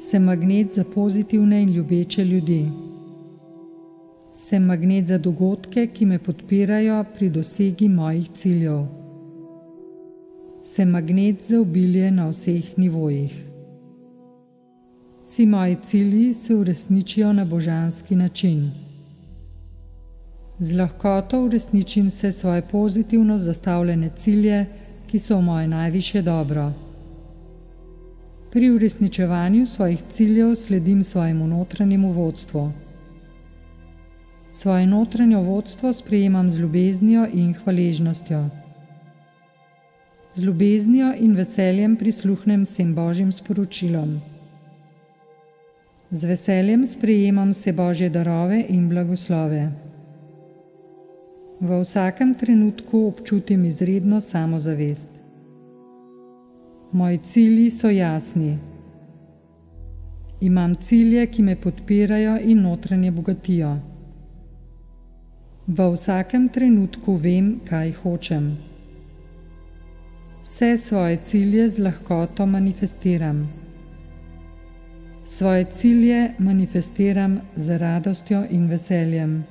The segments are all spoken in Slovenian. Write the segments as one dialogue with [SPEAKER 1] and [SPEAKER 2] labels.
[SPEAKER 1] Sem magnet za pozitivne in ljubeče ljudi. Sem magnet za dogodke, ki me podpirajo pri dosegi mojih ciljev. Sem magnet za obilje na vseh nivojih. Vsi moji cilji se uresničijo na božanski način. Z lahkoto uresničim vse svoje pozitivno zastavljene cilje, ki so v moje najvišje dobro. Pri uresničevanju svojih ciljev sledim svojemu notranjemu vodstvu. Svoje notranje vodstvo sprejemam z ljubeznijo in hvaležnostjo. Z ljubeznijo in veseljem prisluhnem vsem božjim sporočilom. Z veseljem sprejemam vse božje darove in blagoslove. V vsakem trenutku občutim izredno samozavest. Moji cilji so jasni. Imam cilje, ki me podpirajo in notranje bogatijo. V vsakem trenutku vem, kaj hočem. Vse svoje cilje z lahkoto manifestiram. Svoje cilje manifestiram z radostjo in veseljem.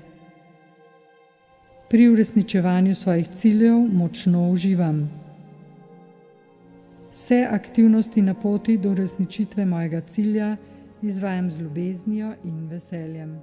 [SPEAKER 1] Pri uresničevanju svojih ciljev močno uživam. Vse aktivnosti na poti do uresničitve mojega cilja izvajam z ljubeznijo in veseljem.